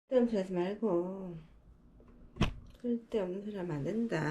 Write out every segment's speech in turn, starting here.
쓸데없는 소리 하지 말고. 쓸데없는 소리 하면 안 된다.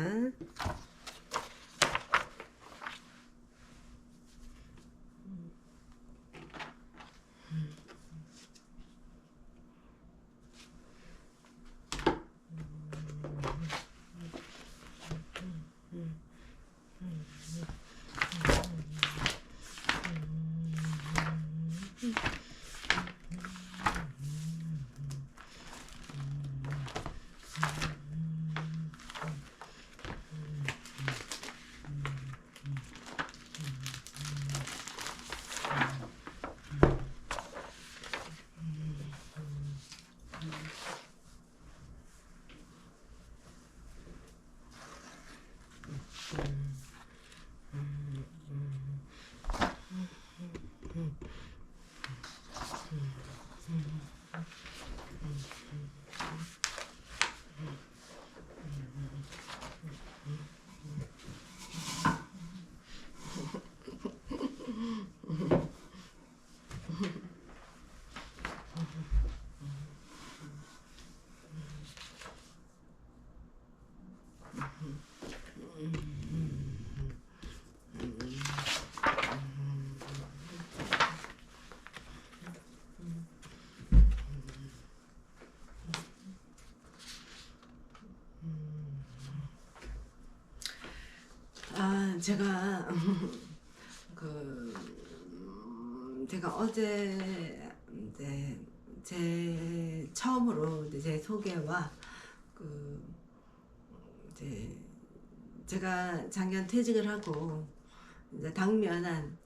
제가 제가 어제 이제 제 처음으로 이제 제 소개와 이제 제가 작년 퇴직을 하고 이제 당면한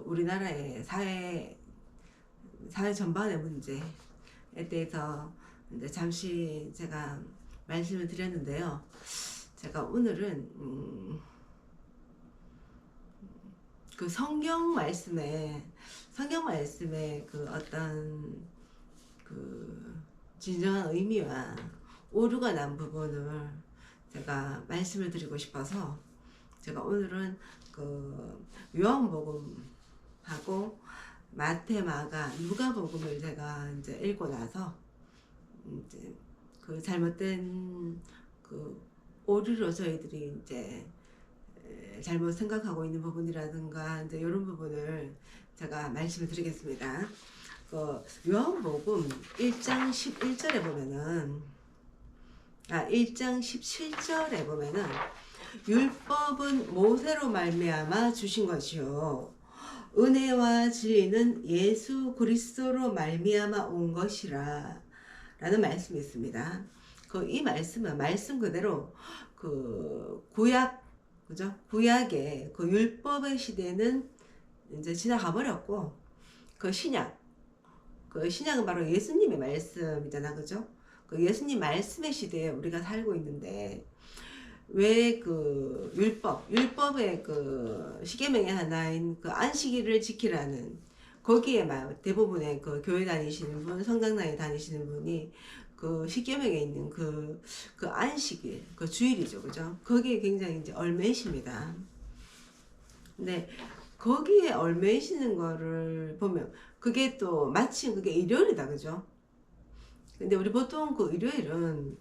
우리나라의 사회 전반의 문제에 대해서 이제 잠시 제가 말씀을 드렸는데요. 제가 오늘은 성경 말씀에 어떤 진정한 의미와 오류가 난 부분을 제가 말씀을 드리고 싶어서 제가 오늘은 요한복음하고 마태, 마가, 누가복음을 제가 이제 읽고 나서 이제 잘못된 오류로 저희들이 이제 잘못 생각하고 있는 부분이라든가 이제 이런 부분을 제가 말씀을 드리겠습니다. 요한복음 1장 11절에 보면은 1장 17절에 보면은 율법은 모세로 말미암아 주신 것이요 은혜와 진리는 예수 그리스도로 말미암아 온 것이라 라는 말씀이 있습니다. 이 말씀은 말씀 그대로 그죠? 구약의 율법의 시대는 이제 지나가 버렸고 신약은 바로 예수님의 말씀이잖아, 그죠? 예수님 말씀의 시대에 우리가 살고 있는데 왜 율법의 십계명의 하나인 안식일을 지키라는 거기에 대부분의 교회 다니시는 분, 성당에 다니시는 분이 십계명에 있는 안식일, 주일이죠, 그죠? 거기에 굉장히 이제 얽매이십니다. 근데 거기에 얽매이시는 거를 보면 그게 또 마침 그게 일요일이다, 그죠? 근데 우리 보통 일요일은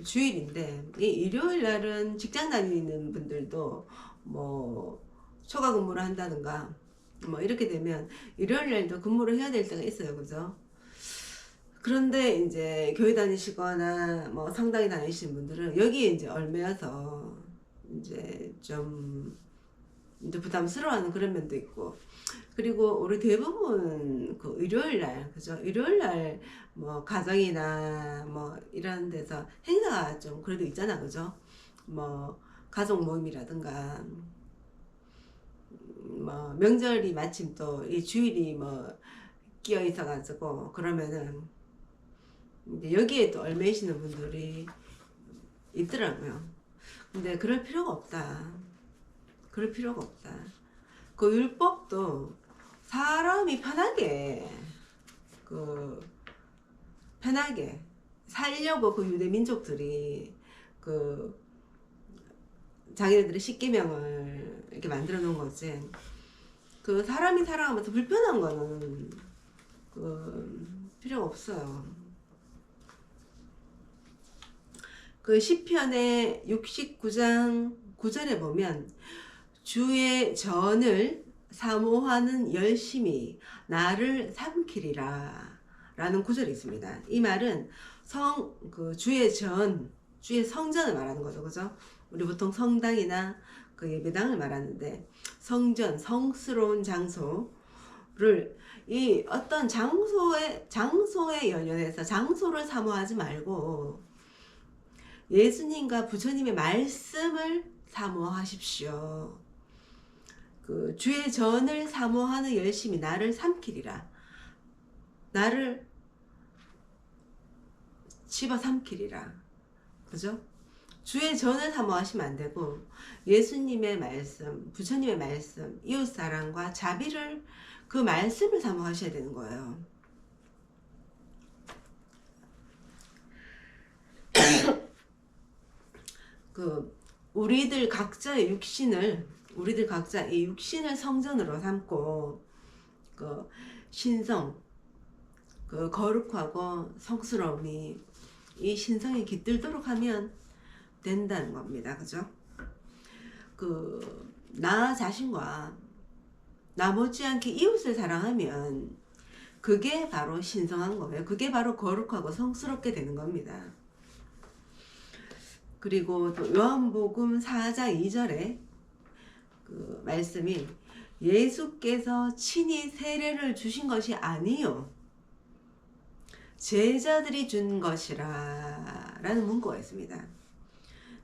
주일인데 이 일요일 날은 직장 다니는 분들도 뭐 초과 근무를 한다든가 뭐 이렇게 되면 일요일 날도 근무를 해야 될 때가 있어요, 그죠? 그런데 이제 교회 다니시거나 뭐 성당에 다니시는 분들은 여기에 이제 얽매여서 이제 좀 이제 부담스러워하는 그런 면도 있고, 그리고 우리 대부분 일요일 날, 그죠? 일요일 날 뭐 가정이나 뭐 이런 데서 행사가 좀 그래도 있잖아, 그죠? 뭐 가족 모임이라든가 뭐 명절이 마침 또 이 주일이 뭐 끼어 있어 가지고 그러면은 이제 여기에 또 얽매이시는 분들이 있더라고요. 근데 그럴 필요가 없다. 그럴 필요가 없다. 율법도 사람이 편하게 살려고 유대 민족들이 자기네들의 십계명을 이렇게 만들어 놓은 거지. 사람이 살아가면서 불편한 거는 필요가 없어요. 그 시편의 69장 9절에 보면 주의 전을 사모하는 열심이 나를 삼키리라 라는 구절이 있습니다. 이 말은 주의 성전을 말하는 거죠. 그죠? 우리 보통 성당이나 그 예배당을 말하는데, 성전, 성스러운 장소를 이 어떤 장소에 연연해서 장소를 사모하지 말고 예수님과 부처님의 말씀을 사모하십시오. 그 주의 전을 사모하는 열심이 나를 삼키리라. 나를 집어삼키리라. 그죠? 주의 전을 사모하시면 안 되고 예수님의 말씀, 부처님의 말씀, 이웃사랑과 자비를, 그 말씀을 사모하셔야 되는 거예요. 그 우리들 각자의 육신을 성전으로 삼고 그 신성, 그 거룩하고 성스러움이 이 신성에 깃들도록 하면 된다는 겁니다. 그죠? 그 나 자신과 나 못지않게 이웃을 사랑하면 그게 바로 신성한 거예요. 그게 바로 거룩하고 성스럽게 되는 겁니다. 그리고 또 요한복음 4장 2절에 그 말씀이 예수께서 친히 세례를 주신 것이 아니요 제자들이 준 것이라 라는 문구가 있습니다.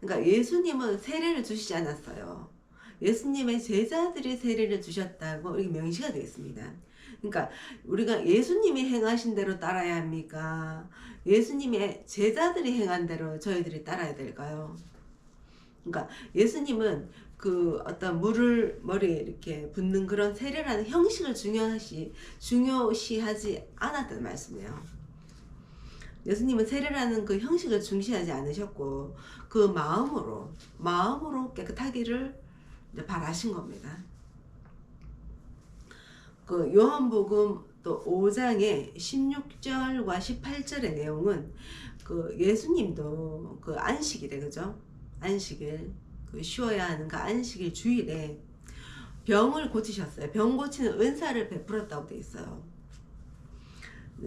그러니까 예수님은 세례를 주시지 않았어요. 예수님의 제자들이 세례를 주셨다고 이렇게 명시가 되어 있습니다. 그러니까 우리가 예수님이 행하신 대로 따라야 합니까? 예수님의 제자들이 행한 대로 저희들이 따라야 될까요? 그러니까 예수님은 그 어떤 물을 머리에 이렇게 붓는 그런 세례라는 형식을 중요시하지 않았다는 말씀이에요. 예수님은 세례라는 그 형식을 중시하지 않으셨고 그 마음으로 깨끗하기를 바라신 겁니다. 그 요한복음 또 5장의 16절과 18절의 내용은 그 예수님도 그 안식일에, 그죠? 안식일, 그 쉬어야 하는 그 안식일 주일에 병을 고치셨어요. 병 고치는 은사를 베풀었다고 되어 있어요.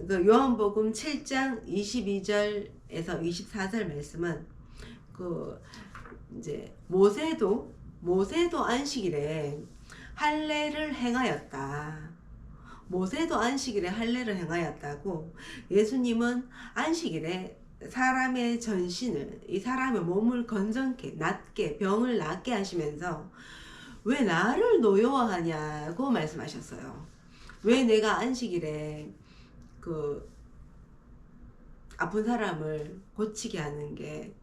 그 요한복음 7장 22절에서 24절 말씀은 그 이제 모세도 안식일에 할례를 행하였다. 모세도 안식일에 할례를 행하였다고 예수님은 안식일에 사람의 전신을, 이 사람의 몸을 건전케, 낫게, 병을 낫게 하시면서 왜 나를 노여워하냐고 말씀하셨어요. 왜 내가 안식일에 그 아픈 사람을 고치게 하는 게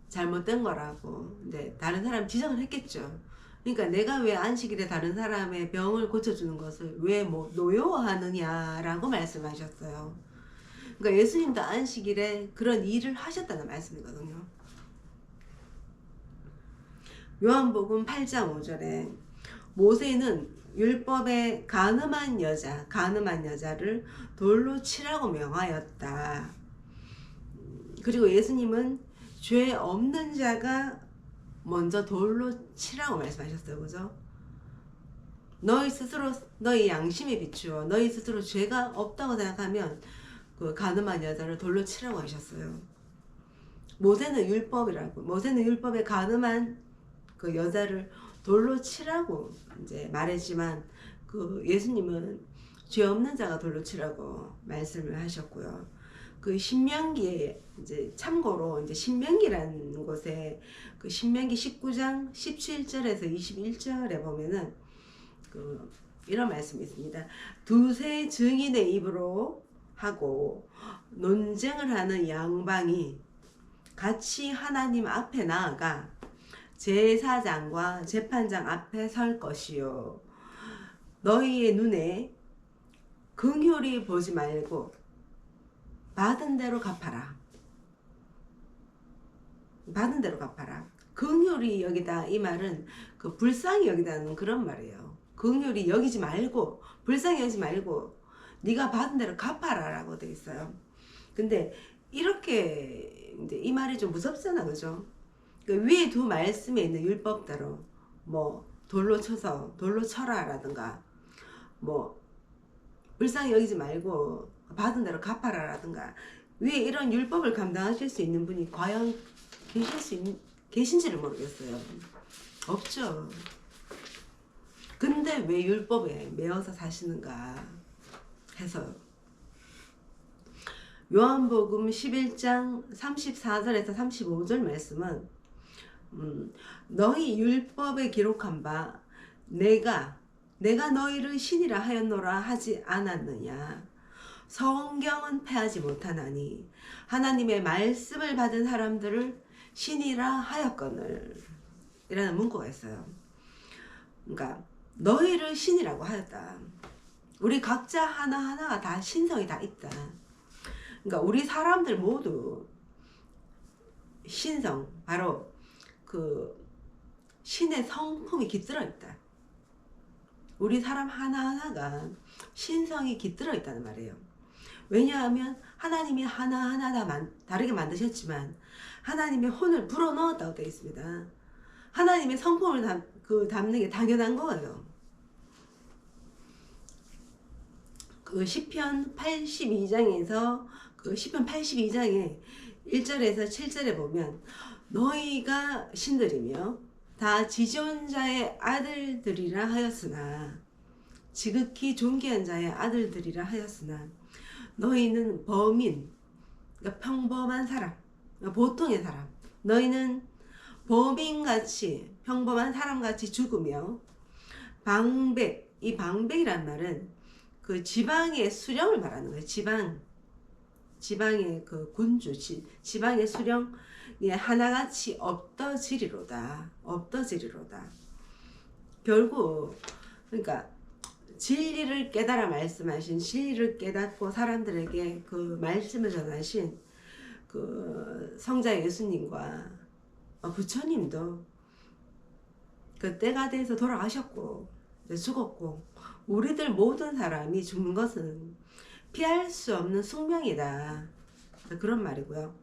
잘못된 거라고 이제 다른 사람 지적을 했겠죠. 그러니까 내가 왜 안식일에 다른 사람의 병을 고쳐주는 것을 왜 노여워하느냐라고 말씀하셨어요. 그러니까 예수님도 안식일에 그런 일을 하셨다는 말씀이거든요. 요한복음 8장 5절에 모세는 율법에 간음한 여자를 돌로 치라고 명하였다. 그리고 예수님은 죄 없는 자가 먼저 돌로 치라고 말씀하셨어요. 그죠? 너희 스스로 너희 양심에 비추어 너희 스스로 죄가 없다고 생각하면 그 간음한 여자를 돌로 치라고 하셨어요. 모세는 율법에 간음한 그 여자를 돌로 치라고 이제 말했지만 그 예수님은 죄 없는 자가 돌로 치라고 말씀을 하셨고요. 그 신명기에 이제 참고로 이제 신명기라는 곳에 그 신명기 19장 17절에서 21절에 보면은 그 이런 말씀이 있습니다. 두세 증인의 입으로 하고 논쟁을 하는 양방이 같이 하나님 앞에 나아가 제사장과 재판장 앞에 설 것이요 너희의 눈에 긍휼히 보지 말고 받은 대로 갚아라. 받은 대로 갚아라. 긍휼히 여기다, 이 말은 그 불쌍히 여기다는 그런 말이에요. 긍휼히 여기지 말고, 불쌍히 여기지 말고 네가 받은 대로 갚아라라고 돼 있어요. 근데 이렇게 이제 이 말이 좀 무섭잖아, 그죠? 그 위에 두 말씀에 있는 율법대로 뭐 돌로 쳐라라든가 뭐 불쌍히 여기지 말고 받은 대로 갚아라라든가 위에 이런 율법을 감당하실 수 있는 분이 과연 계신지를 모르겠어요. 없죠. 근데 왜 율법에 매어서 사시는가 해서 요한복음 11장 34절에서 35절 말씀은 너희 율법에 기록한 바 내가 너희를 신이라 하였노라 하지 않았느냐. 성경은 패하지 못하나니 하나님의 말씀을 받은 사람들을 신이라 하였거늘 이라는 문구가 있어요. 그러니까 너희를 신이라고 하였다. 우리 각자 하나하나가 다 신성이 다 있다. 그러니까 우리 사람들 모두 신성, 바로 그 신의 성품이 깃들어 있다. 우리 사람 하나하나가 신성이 깃들어 있다는 말이에요. 왜냐하면 하나님이 하나하나 다 다르게 만드셨지만 하나님의 혼을 불어넣었다고 되어 있습니다. 하나님의 성품을 담는 게 당연한 거예요. 그 시편 82장에서 그 시편 82장에 1절에서 7절에 보면 너희가 신들이며 다 지존자의 아들들이라 하였으나 지극히 존귀한 자의 아들들이라 하였으나 너희는 범인, 그러니까 평범한 사람, 그러니까 보통의 사람, 너희는 범인같이 평범한 사람같이 죽으며 방백, 이 방백이란 말은 그 지방의 수령을 말하는 거예요. 지방의 그 군주, 지방의 수령 하나같이 없어지리로다. 결국 그러니까 진리를 깨달아 말씀하신, 진리를 깨닫고 사람들에게 그 말씀을 전하신 그 성자 예수님과 부처님도 그 때가 돼서 돌아가셨고 죽었고 우리들 모든 사람이 죽는 것은 피할 수 없는 숙명이다. 그런 말이고요.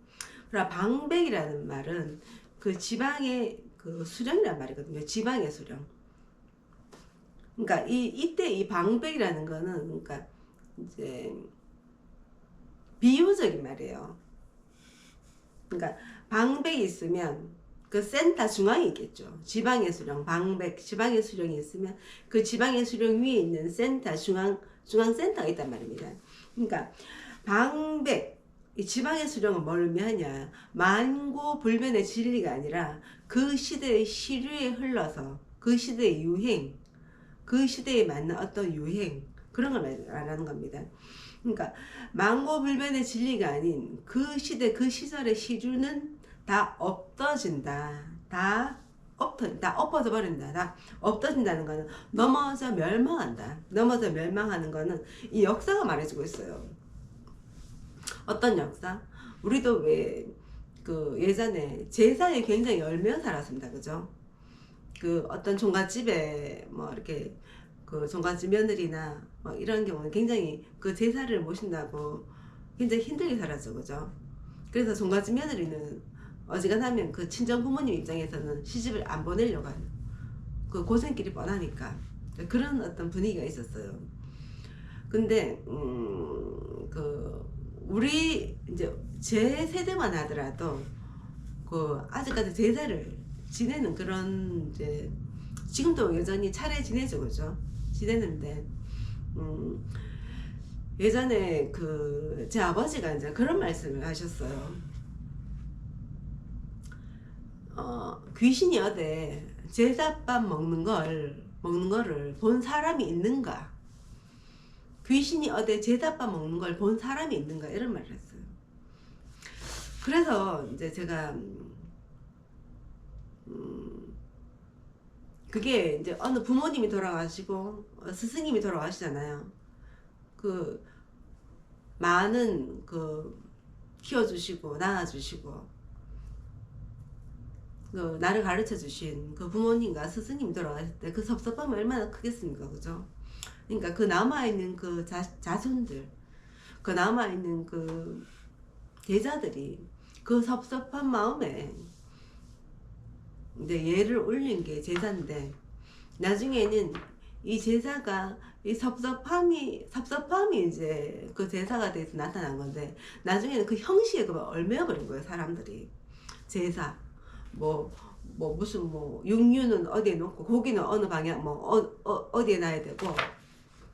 그러나 방백이라는 말은 그 지방의 그 수령이란 말이거든요. 지방의 수령. 그러니까 이때 이 방백이라는 거는 그러니까 이제 비유적인 말이에요. 그러니까 방백이 있으면 그 센터 중앙에 있겠죠. 지방의 수령, 방백, 지방의 수령이 있으면 그 지방의 수령 위에 있는 센터, 중앙 센터가 있단 말입니다. 그러니까 방백, 이 지방의 수령은 뭘 의미하냐? 만고불변의 진리가 아니라 그 시대의 시류에 흘러서 그 시대의 유행, 그 시대에 맞는 어떤 유행, 그런 걸 말하는 겁니다. 그러니까 만고불변의 진리가 아닌 그 시대, 그 시절의 시류는 다 없어진다. 다 엎어져 버린다. 다 없어진다는 거는 넘어져 멸망한다. 넘어져 멸망하는 거는 이 역사가 말해주고 있어요. 어떤 역사? 우리도 왜 그 예전에 제사에 굉장히 열매어 살았습니다. 그죠? 그 어떤 종갓집에 뭐 이렇게 그 종갓집 며느리나 뭐 이런 경우는 굉장히 그 제사를 모신다고 굉장히 힘들게 살았죠. 그죠? 그래서 종갓집 며느리는 어지간하면 그 친정 부모님 입장에서는 시집을 안 보내려고 하는 그 고생길이 뻔하니까 그런 어떤 분위기가 있었어요. 근데 그 우리 이제 제 세대만 하더라도 그 아직까지 제사를 지내는 그런 이제 지금도 여전히 차례 지내죠, 그죠? 지내는데 예전에 그 제 아버지가 이제 그런 말씀을 하셨어요. 귀신이 어디 제사밥 먹는 거를 본 사람이 있는가? 귀신이 어디 제사밥 먹는 걸 본 사람이 있는가? 이런 말을 했어요. 그래서 이제 제가 그게 이제 어느 부모님이 돌아가시고 스승님이 돌아가시잖아요. 그 많은 그 키워주시고 낳아주시고 그 나를 가르쳐 주신 그 부모님과 스승님이 돌아가실 때 그 섭섭함이 얼마나 크겠습니까, 그죠? 그러니까 그 남아있는 그 자손들, 그 남아있는 그 제자들이 그 섭섭한 마음에 이제 예를 올린 게 제사인데, 나중에는 이 제사가 이 섭섭함이 이제 그 제사가 돼서 나타난 건데, 나중에는 그 형식에 그만 얽매여 버린 거예요 사람들이. 제사 뭐 무슨 뭐 육류는 어디에 놓고 고기는 어느 방향 어디에 놔야 되고,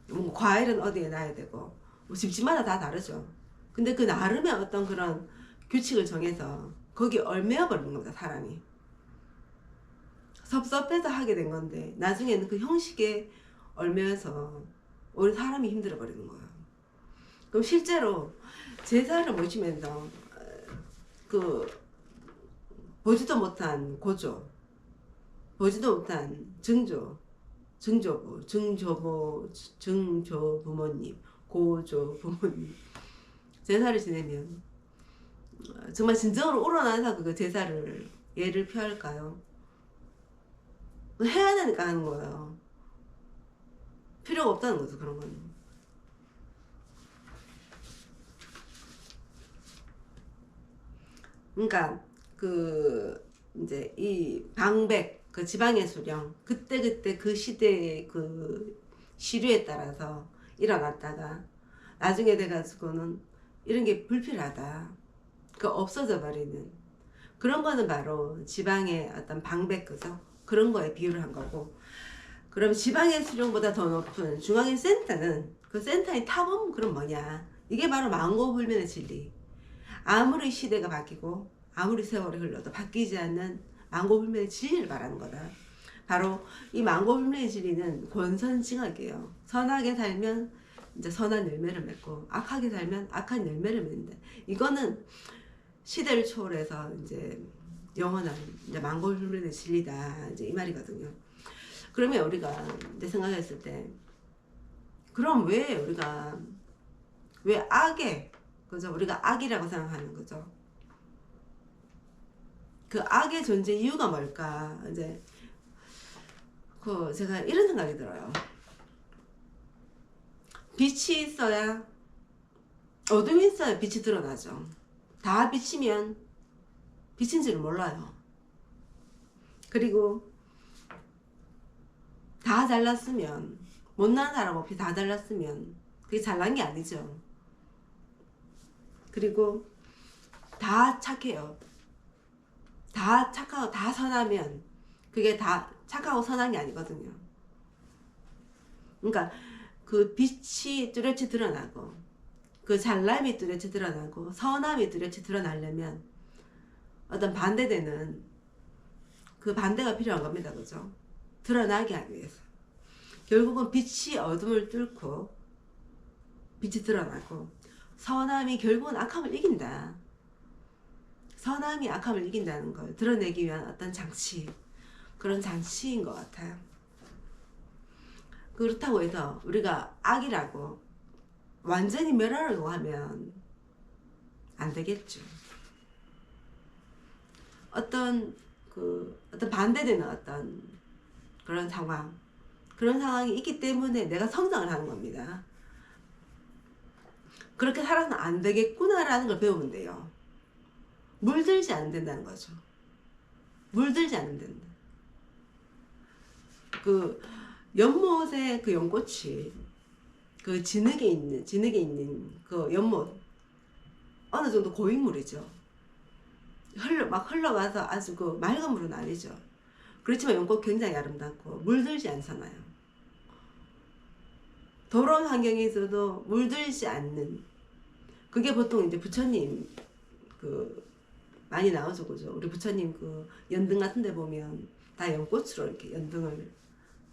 뭐 과일은 어디에 놔야 되고, 뭐 집집마다 다 다르죠. 근데 그 나름의 어떤 그런 규칙을 정해서 거기 얽매여 버리는 겁니다 사람이. 섭섭해서 하게 된 건데 나중에는 그 형식에 얽매여서 우리 사람이 힘들어 버리는 거예요. 그럼 실제로 제사를 모시면서 그 보지도 못한 고조, 보지도 못한 증조부모님, 고조 부모님 제사를 지내면 정말 진정으로 우러나서 그 제사를 예를 표할까요? 해야 되니까 하는 거예요. 필요가 없다는 거죠 그런 건. 그러니까 그 이제 이 방백, 그 지방의 수령, 그때 그 시대의 그 시류에 따라서 일어났다가 나중에 돼가지고는 이런 게 불필요하다, 그 없어져 버리는 그런 거는 바로 지방의 어떤 방백, 그죠? 그런 거에 비유를 한 거고, 그럼 지방의 수령보다 더 높은 중앙의 센터는, 그 센터의 탑은 그럼 뭐냐? 이게 바로 만고불변의 진리. 아무리 시대가 바뀌고 아무리 세월이 흘러도 바뀌지 않는 만고불변의 진리를 말하는 거다. 바로 이 만고불변의 진리는 권선징악이에요. 선하게 살면 이제 선한 열매를 맺고, 악하게 살면 악한 열매를 맺는다. 이거는 시대를 초월해서 이제 영원한 이제 만고불변의 진리다, 이제 이 말이거든요. 그러면 우리가 이제 생각했을 때, 그럼 왜 우리가 왜 악에, 그죠? 우리가 악이라고 생각하는 거죠. 그 악의 존재 이유가 뭘까? 이제 그 제가 이런 생각이 들어요. 빛이 있어야, 어둠이 있어야 빛이 드러나죠. 다 비치면 빛인지를 몰라요. 그리고 다 잘났으면, 못난 사람 없이 다 잘났으면 그게 잘난 게 아니죠. 그리고 다 착해요. 다 착하고 다 선하면 그게 다 착하고 선한 게 아니거든요. 그러니까 그 빛이 뚜렷이 드러나고, 그 잘남이 뚜렷이 드러나고, 선함이 뚜렷이 드러나려면 어떤 반대되는 그 반대가 필요한 겁니다. 그죠? 드러나게 하기 위해서. 결국은 빛이 어둠을 뚫고 빛이 드러나고, 선함이 결국은 악함을 이긴다. 선함이 악함을 이긴다는 걸 드러내기 위한 어떤 장치, 그런 장치인 것 같아요. 그렇다고 해서 우리가 악이라고 완전히 멸하려고 하면 안 되겠죠. 어떤 반대되는 어떤 그런 상황이 있기 때문에 내가 성장을 하는 겁니다. 그렇게 살아서는 안 되겠구나라는 걸 배우면 돼요. 물들지 않는 된다는 거죠. 물들지 않는 된다. 그 연못의 그 연꽃이 그 진흙에 있는 그 연못, 어느 정도 고인물이죠. 막 흘러가서 아주 그 맑은 물은 아니죠. 그렇지만 연꽃 굉장히 아름답고 물들지 않잖아요. 더러운 환경에 있어도 물들지 않는, 그게 보통 이제 부처님 그 많이 나오죠, 그죠? 우리 부처님 그 연등 같은 데 보면 다 연꽃으로 이렇게 연등을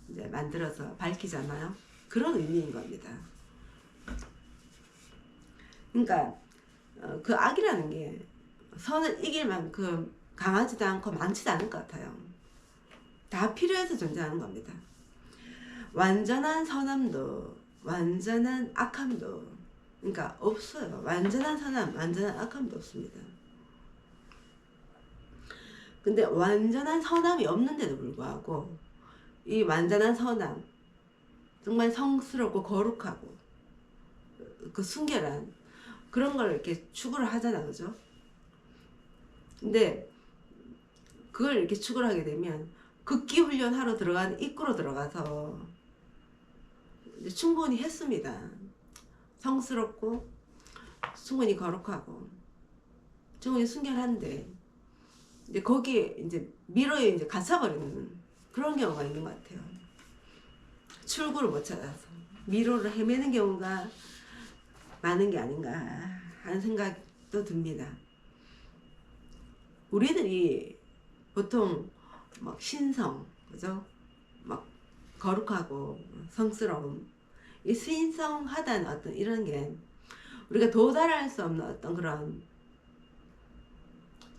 이제 만들어서 밝히잖아요. 그런 의미인 겁니다. 그러니까 그 악이라는 게 선을 이길 만큼 강하지도 않고 많지도 않을 것 같아요. 다 필요해서 존재하는 겁니다. 완전한 선함도 완전한 악함도 그러니까 없어요. 완전한 선함, 완전한 악함도 없습니다. 근데 완전한 선함이 없는데도 불구하고 이 완전한 선함, 정말 성스럽고 거룩하고 그 순결한 그런 걸 이렇게 추구를 하잖아, 그죠? 근데 그걸 이렇게 추구를 하게 되면 극기 훈련하러 들어가는 입구로 들어가서 이제 충분히 했습니다. 성스럽고 충분히 거룩하고 충분히 순결한데 이제 거기에 이제 미로에 이제 갇혀버리는 그런 경우가 있는 것 같아요. 출구를 못 찾아서 미로를 헤매는 경우가 많은 게 아닌가 하는 생각도 듭니다. 우리들이 보통 막 신성, 그죠? 막 거룩하고 성스러움, 이 신성하다는 어떤 이런 게 우리가 도달할 수 없는 어떤 그런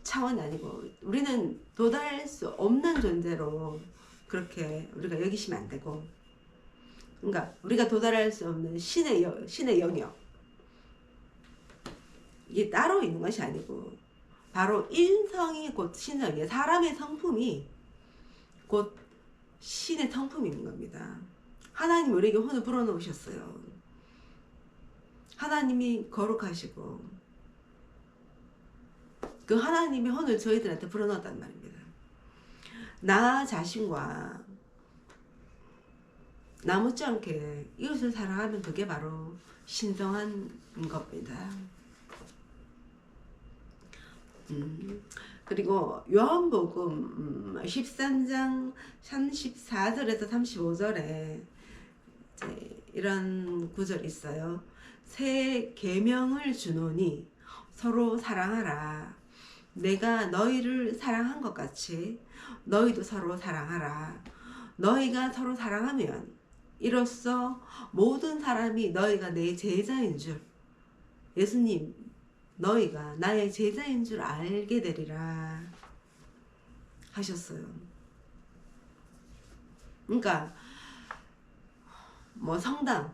차원이 아니고 우리는 도달할 수 없는 존재로 그렇게 우리가 여기시면 안 되고, 그러니까 우리가 도달할 수 없는 신의 영역, 이게 따로 있는 것이 아니고 바로 인성이 곧 신성이에요. 사람의 성품이 곧 신의 성품인 겁니다. 하나님 우리에게 혼을 불어넣으셨어요. 하나님이 거룩하시고 그 하나님의 혼을 저희들한테 불어넣었단 말입니다. 나 자신과 나 못지않게 이웃을 사랑하면 그게 바로 신성한 겁니다. 그리고 요한복음 13장 34절에서 35절에 이런 구절이 있어요. 새 계명을 주노니 서로 사랑하라. 내가 너희를 사랑한 것 같이 너희도 서로 사랑하라. 너희가 서로 사랑하면 이로써 모든 사람이 너희가 내 제자인 줄, 예수님 너희가 나의 제자인 줄 알게 되리라 하셨어요. 그러니까 뭐 성당,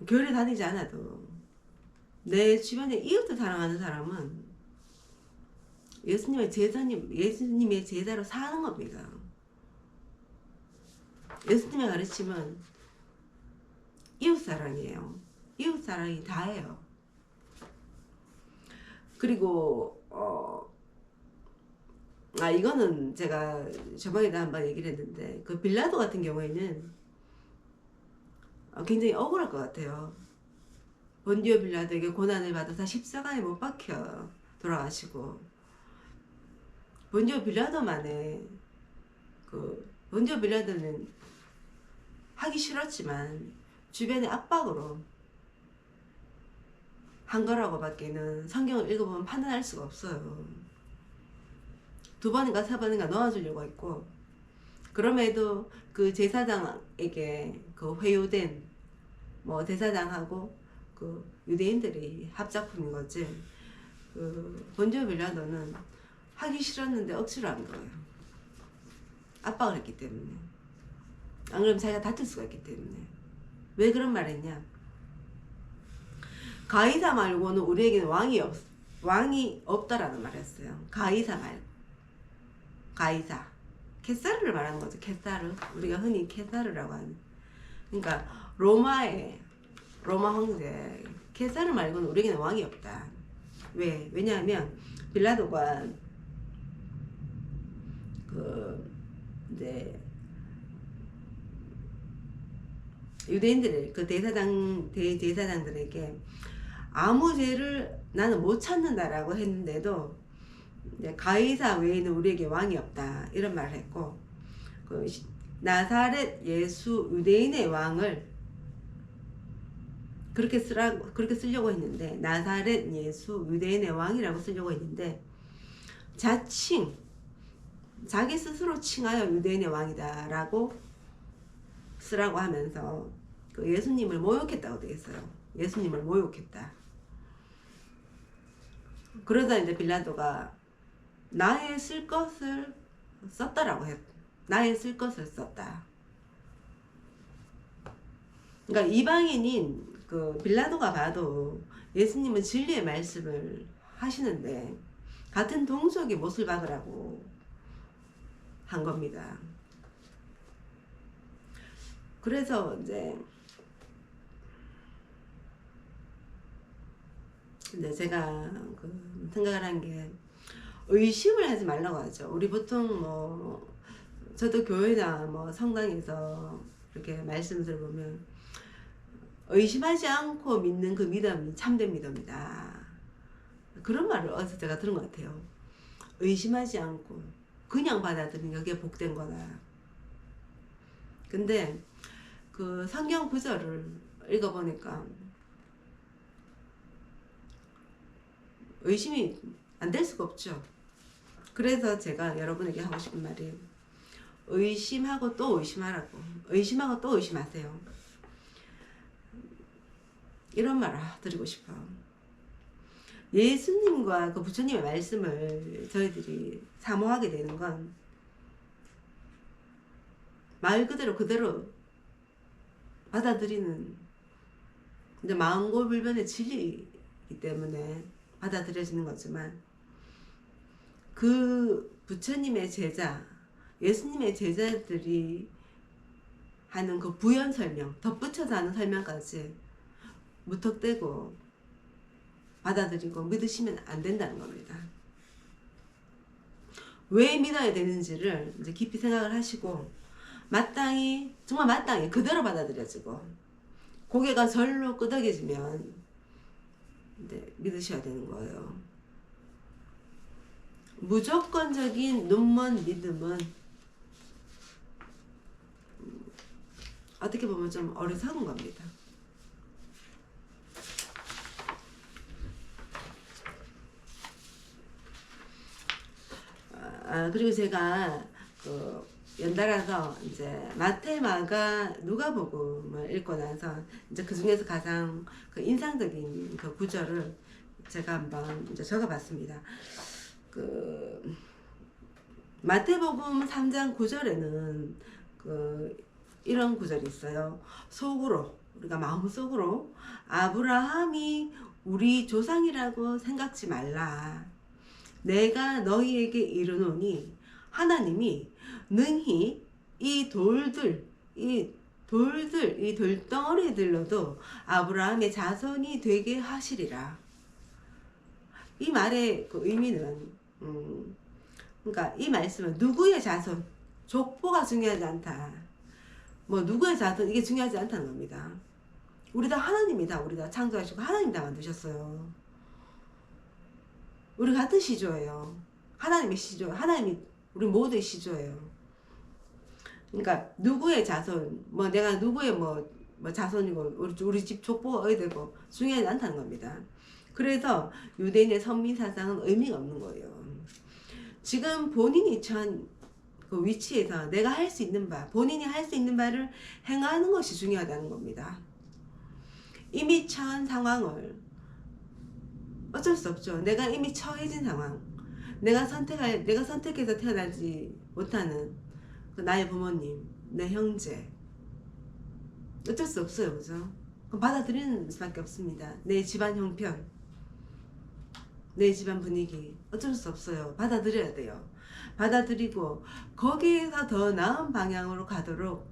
교회 다니지 않아도 내 주변에 이웃을 사랑하는 사람은 예수님의 제자로 사는 겁니다. 예수님의 가르침은 이웃사랑이에요. 이웃사랑이 다예요. 그리고 이거는 제가 저번에도 한번 얘기를 했는데 그 빌라도 같은 경우에는 굉장히 억울할 것 같아요. 본디오 빌라도에게 고난을 받아서 십자가에 못 박혀 돌아가시고, 본디오 빌라도만의 본디오 빌라도는 하기 싫었지만 주변의 압박으로 한 거라고 밖에는 성경을 읽어보면 판단할 수가 없어요. 2번인가 3번인가 넣어주려고 했고, 그럼에도 그 제사장에게 그 회유된 뭐 대사장하고 그 유대인들이 합작품인 거지, 그 본디오 빌라도는 하기 싫었는데 억지로 한 거예요. 압박을 했기 때문에. 안 그러면 자기가 다툴 수가 있기 때문에. 왜 그런 말 했냐? 가이사 말고는 우리에게는 왕이 없다라는 말을 했어요. 가이사 말고. 가이사. 케사르를 말하는 거죠. 케사르. 우리가 흔히 케사르라고 하는. 그러니까 로마 황제 케사르 말고는 우리에게는 왕이 없다. 왜? 왜냐하면 빌라도가 이제 유대인들의 그 대제사장들에게 아무 죄를 나는 못 찾는다라고 했는데도 가이사 외에는 우리에게 왕이 없다 이런 말을 했고, 그 나사렛 예수 유대인의 왕을 그렇게 쓰려고 했는데, 나사렛 예수 유대인의 왕이라고 쓰려고 했는데 자기 스스로 칭하여 유대인의 왕이다라고 쓰라고 하면서 그 예수님을 모욕했다고 되어 있어요. 예수님을 모욕했다. 그러다 이제 빌라도가 나의 쓸 것을 썼다라고 했. 나의 쓸 것을 썼다. 그러니까 이방인인 그 빌라도가 봐도 예수님은 진리의 말씀을 하시는데 같은 동족의 못을 박으라고 한 겁니다. 그래서 이제 근데 제가 생각을 한 게 의심을 하지 말라고 하죠. 우리 보통 뭐 저도 교회나 뭐 성당에서 이렇게 말씀을 들어보면 의심하지 않고 믿는 그 믿음이 참된 믿음이다. 그런 말을 어디서 제가 들은 것 같아요. 의심하지 않고 그냥 받아들이는 게 복된 거다. 근데 그 성경 구절을 읽어보니까 의심이 안 될 수가 없죠. 그래서 제가 여러분에게 하고 싶은 말이 의심하고 또 의심하라고. 의심하고 또 의심하세요. 이런 말을 드리고 싶어요. 예수님과 그 부처님의 말씀을 저희들이 사모하게 되는 건 말 그대로 받아들이는 이제 마음고불변의 진리이기 때문에 받아들여지는 거지만 그 부처님의 제자, 예수님의 제자들이 하는 그 부연 설명, 덧붙여서 하는 설명까지 무턱대고 받아들이고 믿으시면 안 된다는 겁니다. 왜 믿어야 되는지를 이제 깊이 생각을 하시고 마땅히 정말 마땅히 그대로 받아들여지고 고개가 절로 끄덕여지면 이제 믿으셔야 되는 거예요. 무조건적인 눈먼 믿음은 어떻게 보면 좀 어리석은 겁니다. 그리고 제가 연달아서 이제 마태, 마가, 누가복음을 읽고 나서 이제 그 중에서 가장 그 인상적인 그 구절을 제가 한번 이제 적어봤습니다. 마태복음 3장 9절에는 이런 구절이 있어요. 속으로, 우리가 마음속으로 아브라함이 우리 조상이라고 생각지 말라. 내가 너희에게 이르노니 하나님이 능히 이 돌덩어리들로도 아브라함의 자손이 되게 하시리라. 이 말의 그 의미는 그러니까 이 말씀은 누구의 자손, 족보가 중요하지 않다. 뭐 누구의 자손 이게 중요하지 않다는 겁니다. 우리 다 하나님이다. 우리 다 창조하시고 하나님 다 만드셨어요. 우리 같은 시조예요. 하나님의 시조, 하나님이 우리 모두의 시조예요. 그러니까 누구의 자손, 뭐 내가 누구의 뭐 자손이고 우리 집 족보가 어디 되고 중요하지 않다는 겁니다. 그래서 유대인의 선민 사상은 의미가 없는 거예요. 지금 본인이 처한 그 위치에서 내가 할 수 있는 바, 본인이 할 수 있는 바를 행하는 것이 중요하다는 겁니다. 이미 처한 상황을 어쩔 수 없죠. 내가 이미 처해진 상황, 내가 선택해서 태어나지 못하는 그 나의 부모님, 내 형제, 어쩔 수 없어요. 그죠? 그럼 받아들이는 수밖에 없습니다. 내 집안 형편, 내 집안 분위기, 어쩔 수 없어요. 받아들여야 돼요. 받아들이고 거기에서 더 나은 방향으로 가도록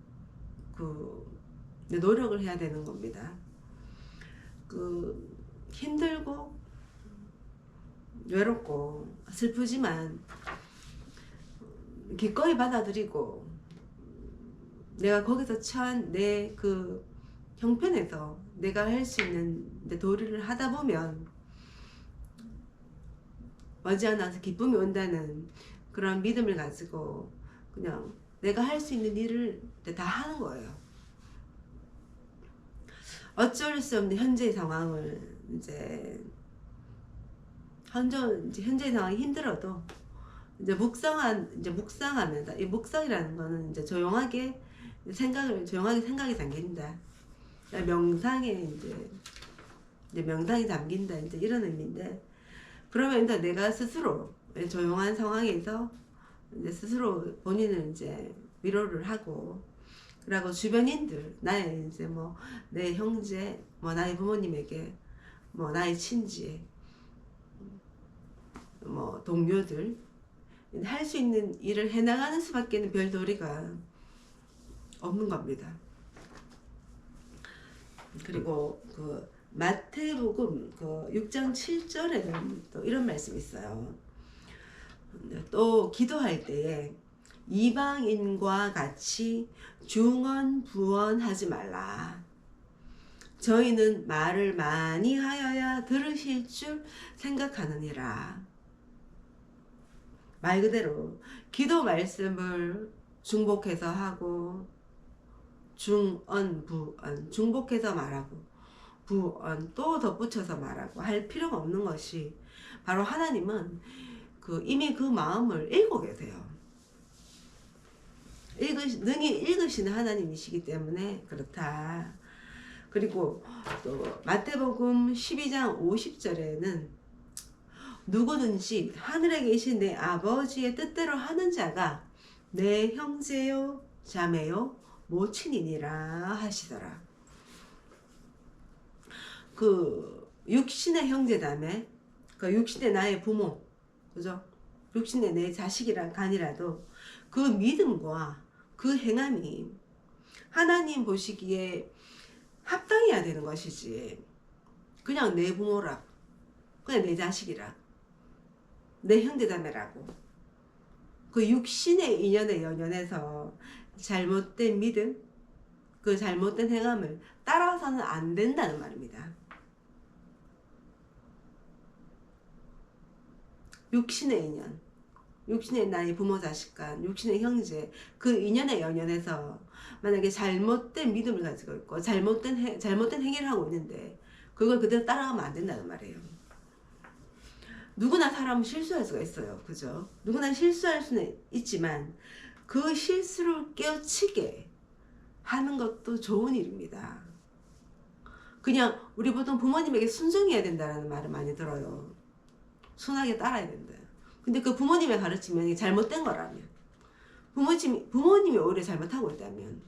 노력을 해야 되는 겁니다. 힘들고 외롭고 슬프지만 기꺼이 받아들이고 내가 거기서 처한 내 그 형편에서 내가 할 수 있는 내 도리를 하다 보면 머지않아서 기쁨이 온다는 그런 믿음을 가지고 그냥 내가 할 수 있는 일을 다 하는 거예요. 어쩔 수 없는 현재의 상황을 현재의 상황이 힘들어도 묵상하면서 이 묵상이라는 거는 이제 조용하게 생각이 잠긴다. 명상에 명상이 잠긴다. 이런 의미인데, 그러면 내가 스스로 조용한 상황에서 스스로 본인을 위로를 하고, 그리고 주변인들, 나의 내 형제, 나의 부모님에게, 나의 친지, 동료들, 할 수 있는 일을 해나가는 수밖에는 별 도리가 없는 겁니다. 그리고 그 마태복음 그 6장 7절에는 또 이런 말씀이 있어요. 또 기도할 때에 이방인과 같이 중언부언하지 말라. 저희는 말을 많이 하여야 들으실 줄 생각하느니라. 말 그대로 기도 말씀을 중복해서 하고 중언, 부언, 중복해서 말하고 부언 또 덧붙여서 말하고 할 필요가 없는 것이 바로 하나님은 이미 그 마음을 읽고 계세요. 능히 읽으시는 하나님이시기 때문에 그렇다. 그리고 또 마태복음 12장 50절에는 누구든지 하늘에 계신 내 아버지의 뜻대로 하는 자가 내 형제요 자매요 모친이니라 하시더라. 그 육신의 형제자매, 그 육신의 나의 부모, 그죠? 육신의 내 자식이란 간이라도 그 믿음과 그 행함이 하나님 보시기에 합당해야 되는 것이지. 그냥 내 부모라, 그냥 내 자식이라, 내 형제자매라고 그 육신의 인연에 연연해서 잘못된 믿음, 그 잘못된 행함을 따라서는 안 된다는 말입니다. 육신의 인연, 육신의 나의 부모 자식 간, 육신의 형제, 그 인연에 연연해서 만약에 잘못된 믿음을 가지고 있고 잘못된 행위를 하고 있는데 그걸 그대로 따라가면 안 된다는 말이에요. 누구나 사람은 실수할 수가 있어요. 그죠? 누구나 실수할 수는 있지만 그 실수를 깨우치게 하는 것도 좋은 일입니다. 그냥 우리 보통 부모님에게 순종해야 된다는 말을 많이 들어요. 순하게 따라야 된다. 근데 그 부모님의 가르침이 잘못된 거라면, 부모님이 오히려 잘못하고 있다면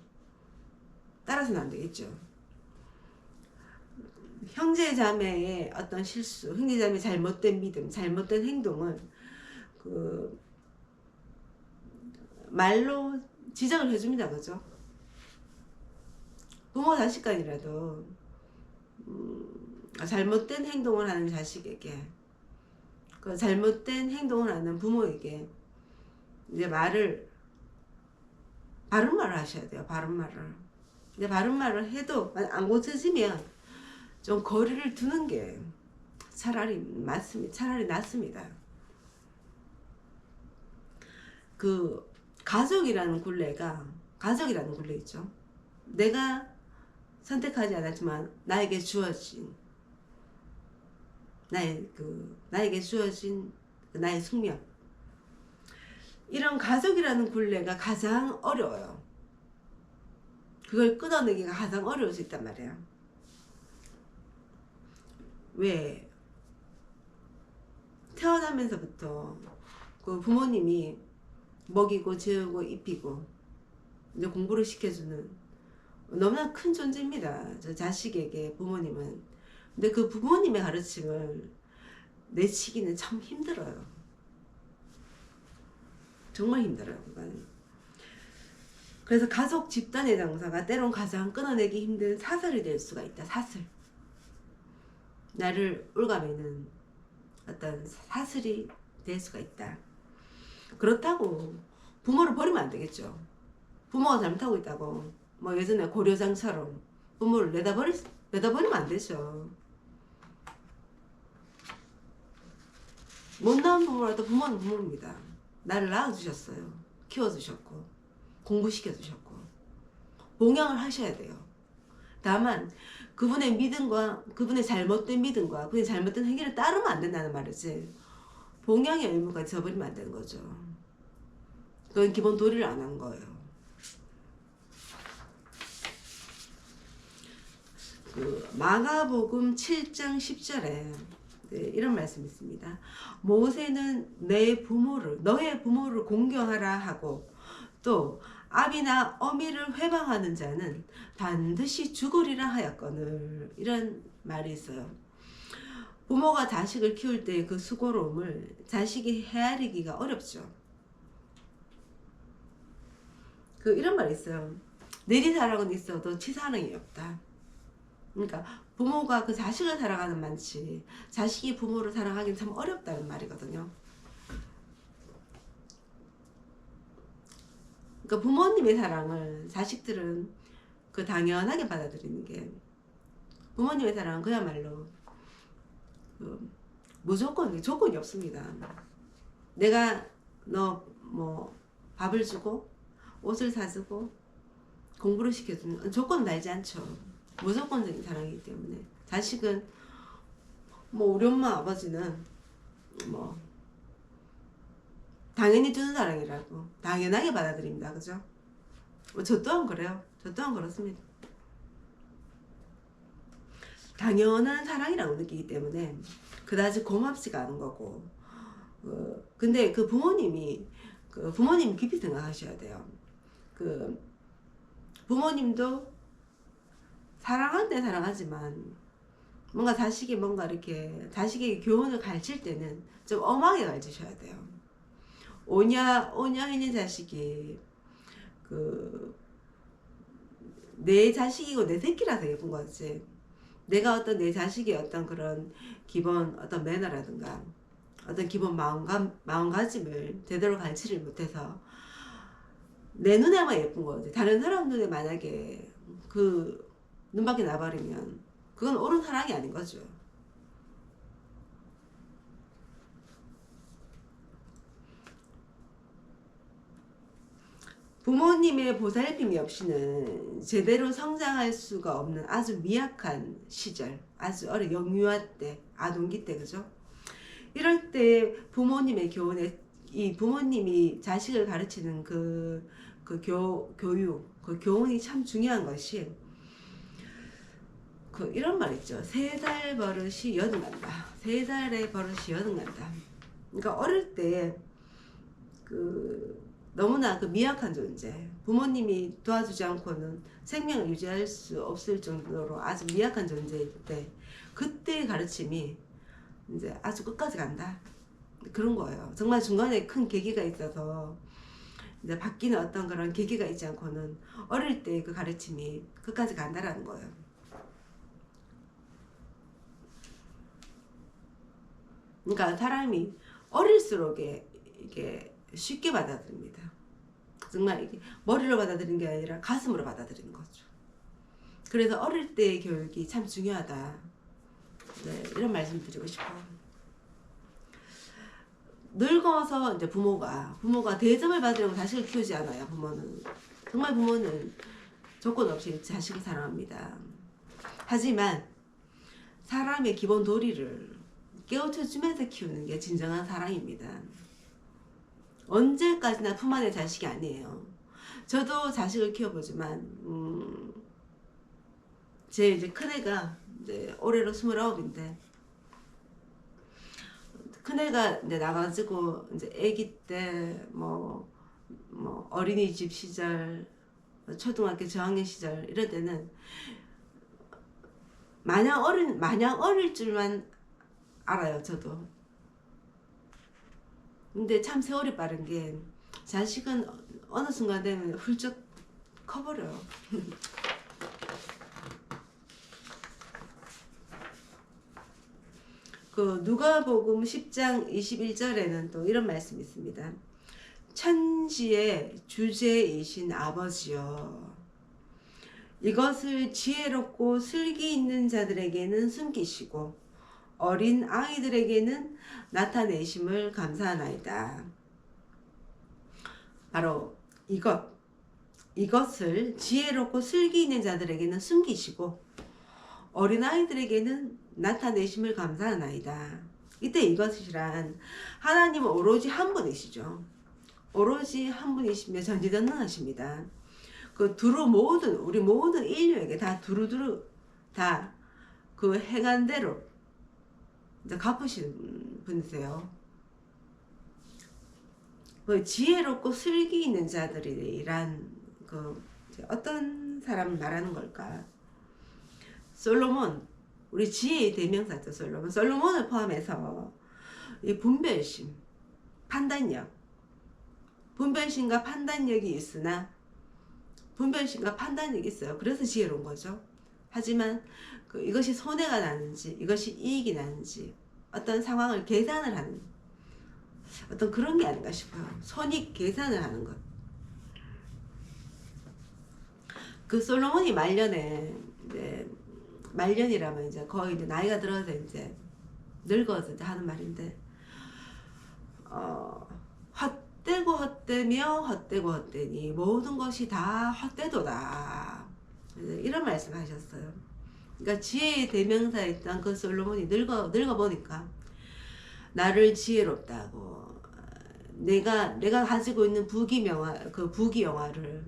따라서는 안 되겠죠. 형제 자매의 어떤 실수, 형제 자매의 잘못된 믿음, 잘못된 행동을 그 말로 지적을 해줍니다. 그죠? 부모 자식 간이라도 잘못된 행동을 하는 자식에게, 그 잘못된 행동을 하는 부모에게 이제 바른 말을 하셔야 돼요. 바른 말을. 근데 바른 말을 해도 안 고쳐지면 좀 거리를 두는 게 차라리 낫습니다. 그 가족이라는 굴레 있죠. 내가 선택하지 않았지만 나에게 주어진 나에게 주어진 나의 숙명, 이런 가족이라는 굴레가 가장 어려워요. 그걸 끊어내기가 가장 어려울 수 있단 말이에요. 왜? 태어나면서부터 그 부모님이 먹이고 재우고 입히고 이제 공부를 시켜주는 너무나 큰 존재입니다. 저 자식에게 부모님은. 근데 그 부모님의 가르침을 내치기는 참 힘들어요. 정말 힘들어요. 그건. 그래서 가족 집단의 정서가 때론 가장 끊어내기 힘든 사슬이 될 수가 있다. 사슬. 나를 올가매는 어떤 사슬이 될 수가 있다. 그렇다고 부모를 버리면 안 되겠죠. 부모가 잘못하고 있다고 뭐 예전에 고려장처럼 부모를 내다버리면 안 되죠. 못나은 부모라도 부모는 부모입니다. 나를 낳아주셨어요. 키워주셨고 공부시켜주셨고 봉양을 하셔야 돼요. 다만 그분의 믿음과 그분의 잘못된 믿음과 그분의 잘못된 행위를 따르면 안 된다는 말이지, 봉양의 의무가 져버리면 안 되는 거죠. 그건 기본 도리를 안 한 거예요. 그 마가복음 7장 10절에 이런 말씀이 있습니다. 모세는 너의 부모를 공경하라 하고 또 아비나 어미를 회방하는 자는 반드시 죽으리라 하였거늘. 이런 말이 있어요. 부모가 자식을 키울 때 그 수고로움을 자식이 헤아리기가 어렵죠. 이런 말이 있어요. 내리사랑은 있어도 치사랑이 없다. 그러니까 부모가 그 자식을 사랑하는 많지 자식이 부모를 사랑하기는 참 어렵다는 말이거든요. 그러니까 부모님의 사랑을 자식들은 그 당연하게 받아들이는 게 부모님의 사랑은 그야말로 그 무조건 조건이 없습니다. 내가 너 뭐 밥을 주고 옷을 사주고 공부를 시켜주는 조건 달지 않죠. 무조건적인 사랑이기 때문에 자식은 뭐 우리 엄마 아버지는 뭐 당연히 주는 사랑이라고 당연하게 받아들입니다. 그죠? 저 또한 그래요. 저 또한 그렇습니다. 당연한 사랑이라고 느끼기 때문에 그다지 고맙지가 않은 거고 근데 그 부모님이 깊이 생각하셔야 돼요. 그 부모님도 사랑할 때 사랑하지만 뭔가 자식이 뭔가 이렇게 자식에게 교훈을 가르칠 때는 좀 엄하게 가르치셔야 돼요. 오냐 있는 자식이 내 자식이고 내 새끼라서 예쁜 거지. 내가 어떤 내 자식의 어떤 그런 기본 어떤 매너라든가 어떤 기본 마음가짐을 제대로 가르치를 못해서 내 눈에만 예쁜 거지. 다른 사람 눈에 만약에 그 눈밖에 나버리면 그건 옳은 사랑이 아닌 거죠. 부모님의 보살핌이 없이는 제대로 성장할 수가 없는 아주 미약한 시절, 아주 영유아 때, 아동기 때, 그죠? 이럴 때 부모님의 교훈에, 이 부모님이 자식을 가르치는 교육, 그 교훈이 참 중요한 것이, 이런 말 있죠. 3살 버릇이 여든간다. 3살의 버릇이 여든간다. 그러니까 어릴 때, 너무나 미약한 존재, 부모님이 도와주지 않고는 생명을 유지할 수 없을 정도로 아주 미약한 존재일 때, 그때의 가르침이 이제 아주 끝까지 간다. 그런 거예요. 정말 중간에 큰 계기가 있어서 이제 바뀌는 어떤 그런 계기가 있지 않고는 어릴 때 그 가르침이 끝까지 간다라는 거예요. 그러니까 사람이 어릴수록 이게 쉽게 받아들입니다. 정말 이게 머리로 받아들이는 게 아니라 가슴으로 받아들이는 거죠. 그래서 어릴 때의 교육이 참 중요하다. 네, 이런 말씀 드리고 싶어요. 늙어서 이제 부모가 대접을 받으려고 자식을 키우지 않아요. 부모는 조건 없이 자식을 사랑합니다. 하지만 사람의 기본 도리를 깨우쳐 주면서 키우는 게 진정한 사랑입니다. 언제까지나 품 안의 자식이 아니에요. 저도 자식을 키워보지만 제 이제 큰애가 이제 올해로 29인데 큰애가 이제 나가지고 이제 아기 때 뭐 어린이집 시절, 초등학교 저학년 시절 이럴 때는 마냥 어릴 줄만 알아요. 저도. 근데 참 세월이 빠른 게 자식은 어느 순간 되면 훌쩍 커버려요. 누가복음 10장 21절에는 또 이런 말씀이 있습니다. 천지의 주제이신 아버지여, 이것을 지혜롭고 슬기 있는 자들에게는 숨기시고 어린 아이들에게는 나타내심을 감사하나이다. 바로 이것을 지혜롭고 슬기 있는 자들에게는 숨기시고 어린 아이들에게는 나타내심을 감사하나이다. 이때 이것이란 하나님은 오로지 한 분이시죠. 오로지 한 분이시며 전지전능하십니다. 우리 모든 인류에게 다 두루두루 다 그 행한 대로 이제 갚으시는 분이세요. 지혜롭고 슬기 있는 자들이란 어떤 사람 말하는 걸까? 솔로몬, 우리 지혜의 대명사죠. 솔로몬을 포함해서 이 분별심, 판단력, 분별심과 판단력이 있으나 분별심과 판단력이 있어요. 그래서 지혜로운 거죠. 하지만 이것이 손해가 나는지 이것이 이익이 나는지 어떤 상황을 계산을 하는 어떤 그런 게 아닌가 싶어요. 손익 계산을 하는 것. 그 솔로몬이 말년에 이제 말년이라면 이제 거의 이제 나이가 들어서 이제 늙어서 이제 하는 말인데 헛되고 헛되며 헛되고 헛되니 모든 것이 다 헛되도다. 이런 말씀을 하셨어요. 그러니까 지혜의 대명사였던 그 솔로몬이 늙어 보니까 나를 지혜롭다고 내가 가지고 있는 부귀명화 그 부귀영화를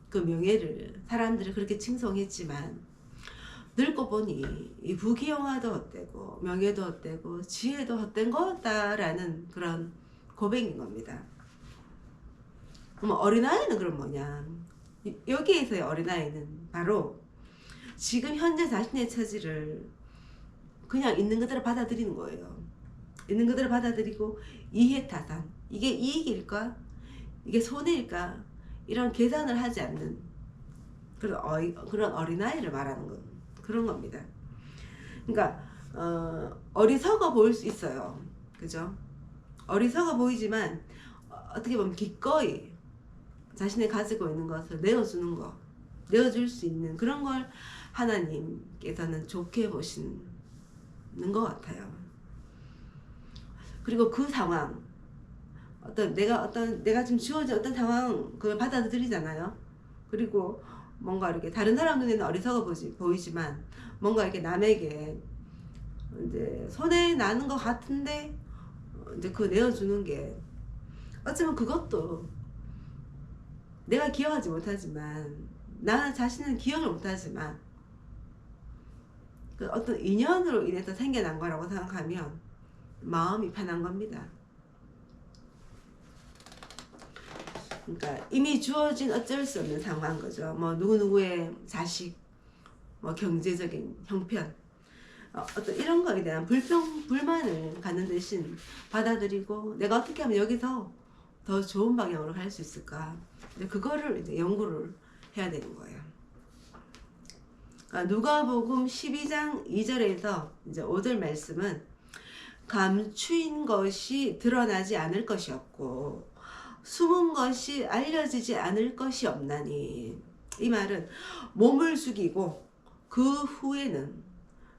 그 명예를 사람들이 그렇게 칭송했지만 늙고 보니 이 부귀영화도 헛되고 명예도 헛되고 지혜도 헛된 거다라는 그런 고백인 겁니다. 그럼 어린아이는 그럼 뭐냐? 여기에서의 어린아이는 바로 지금 현재 자신의 처지를 그냥 있는 그대로 받아들이는 거예요. 있는 그대로 받아들이고 이해타산, 이게 이익일까? 이게 손해일까? 이런 계산을 하지 않는 그런 어린아이를 말하는 거, 그런 겁니다. 그러니까 어리석어 보일 수 있어요. 그죠? 어리석어 보이지만 어떻게 보면 기꺼이 자신이 가지고 있는 것을 내어주는 거, 내어줄 수 있는 그런 걸 하나님께서는 좋게 보시는 것 같아요. 그리고 그 상황, 내가 지금 주어진 어떤 상황, 그걸 받아들이잖아요. 그리고 뭔가 이렇게 다른 사람 눈에는 어리석어 보이지만 뭔가 이렇게 남에게 이제 손해 나는 것 같은데 이제 그거 내어주는 게 어쩌면 그것도 내가 기억하지 못하지만 나 자신은 기억을 못하지만 그 어떤 인연으로 인해서 생겨난 거라고 생각하면 마음이 편한 겁니다. 그러니까 이미 주어진 어쩔 수 없는 상황인 거죠. 뭐 누구누구의 자식, 뭐 경제적인 형편, 어떤 이런 거에 대한 불만을 갖는 대신 받아들이고 내가 어떻게 하면 여기서 더 좋은 방향으로 갈 수 있을까? 그거를 이제 연구를 해야 되는 거예요. 누가복음 12장 2절에서 이제 5절 말씀은 감추인 것이 드러나지 않을 것이었고 숨은 것이 알려지지 않을 것이 없나니, 이 말은 몸을 죽이고 그 후에는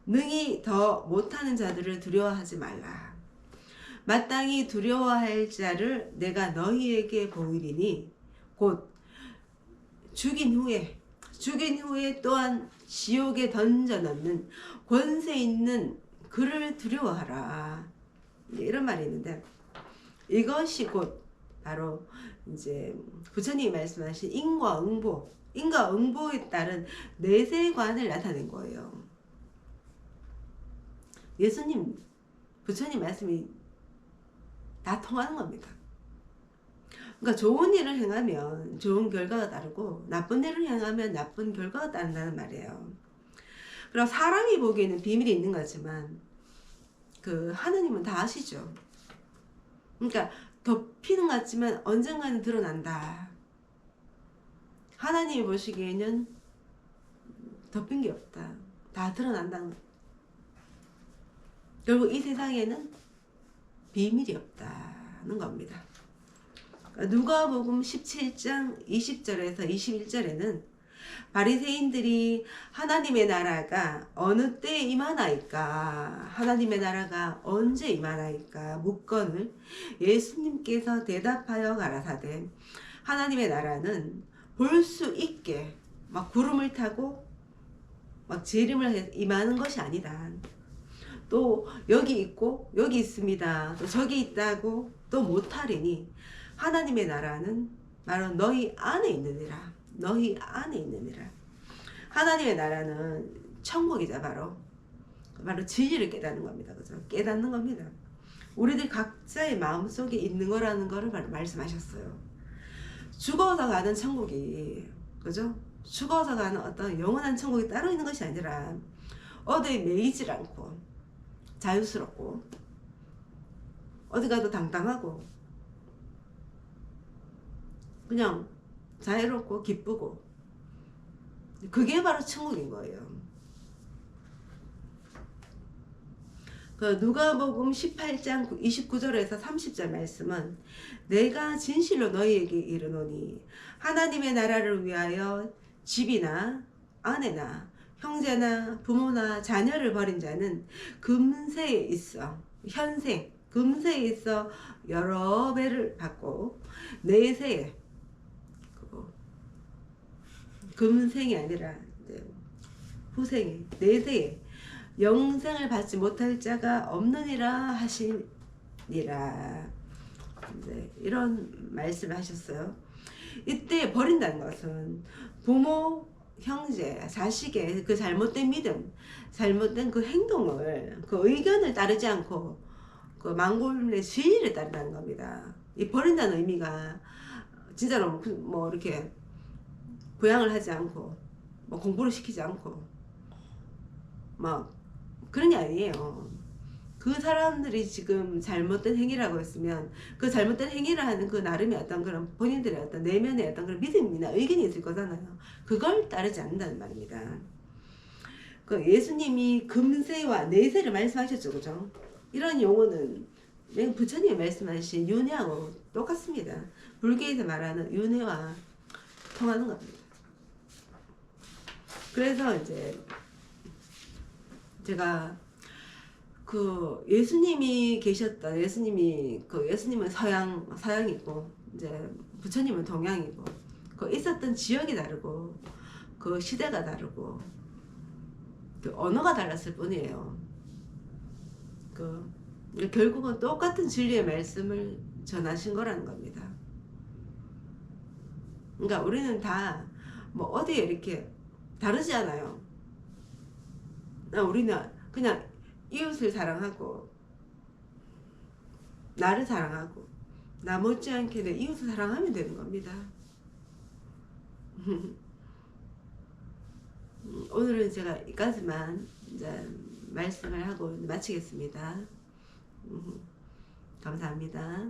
능히 더 못하는 자들을 두려워하지 말라. 마땅히 두려워할 자를 내가 너희에게 보이리니 곧 죽인 후에 또한 지옥에 던져 넣는 권세 있는 그를 두려워하라. 이런 말이 있는데 이것이 곧 바로 이제 부처님이 말씀하신 인과응보에 따른 내세관을 나타낸 거예요. 부처님 말씀이 다 통하는 겁니다. 그러니까 좋은 일을 행하면 좋은 결과가 따르고 나쁜 일을 행하면 나쁜 결과가 따른다는 말이에요. 그럼 사람이 보기에는 비밀이 있는 거지만 그 하느님은 다 아시죠. 그러니까 덮이는 것 같지만 언젠가는 드러난다. 하나님이 보시기에는 덮인 게 없다. 다 드러난다는 것. 결국 이 세상에는 비밀이 없다는 겁니다. 누가복음 17장 20절에서 21절에는 바리새인들이 하나님의 나라가 어느 때에 임하나이까, 하나님의 나라가 언제 임하나이까 묻건을 예수님께서 대답하여 가라사대 하나님의 나라는 볼 수 있게 막 구름을 타고 막 재림을 해서 임하는 것이 아니다. 또 여기 있고 여기 있습니다. 또 저기 있다고 또 못하리니 하나님의 나라는 바로 너희 안에 있느니라. 너희 안에 있느니라. 하나님의 나라는 천국이자 바로 진리를 깨닫는 겁니다. 그죠? 깨닫는 겁니다. 우리들 각자의 마음속에 있는 거라는 거를 말씀하셨어요. 죽어서 가는 천국이, 그죠? 죽어서 가는 어떤 영원한 천국이 따로 있는 것이 아니라 어디에 매이질 않고 자유스럽고 어디 가도 당당하고 그냥 자유롭고 기쁘고, 그게 바로 천국인 거예요. 그 누가복음 18장 29절에서 30절 말씀은 내가 진실로 너희에게 이르노니 하나님의 나라를 위하여 집이나 아내나 형제나 부모나 자녀를 버린 자는 금세에 있어 현생 금세에 있어 여러 배를 받고 내세에 금생이 아니라 후생에 내세에 영생을 받지 못할 자가 없느니라 하시니라. 이런 말씀을 하셨어요. 이때 버린다는 것은 부모, 형제, 자식의 그 잘못된 믿음, 잘못된 그 행동을, 그 의견을 따르지 않고 그 망골의 진리를 따른다는 겁니다. 이 버린다는 의미가 진짜로 뭐 이렇게 부양을 하지 않고 뭐 공부를 시키지 않고 막 그런 게 아니에요. 그 사람들이 지금 잘못된 행위라고 했으면 그 잘못된 행위를 하는 그 나름의 어떤 그런 본인들의 어떤 내면의 어떤 그런 믿음이나 의견이 있을 거잖아요. 그걸 따르지 않는다는 말입니다. 그 예수님이 금세와 내세를 말씀하셨죠, 그죠? 이런 용어는 부처님이 말씀하신 윤회하고 똑같습니다. 불교에서 말하는 윤회와 통하는 겁니다. 그래서 이제 제가 그 예수님이 계셨던 예수님은 서양이고 이제 부처님은 동양이고 그 있었던 지역이 다르고 그 시대가 다르고 그 언어가 달랐을 뿐이에요. 결국은 똑같은 진리의 말씀을 전하신 거라는 겁니다. 그러니까 우리는 다 뭐 어디에 이렇게 다르지 않아요. 우리는 그냥 이웃을 사랑하고 나를 사랑하고 나 못지않게 내 이웃을 사랑하면 되는 겁니다. 오늘은 제가 여기까지만 이제 말씀을 하고 마치겠습니다. 감사합니다.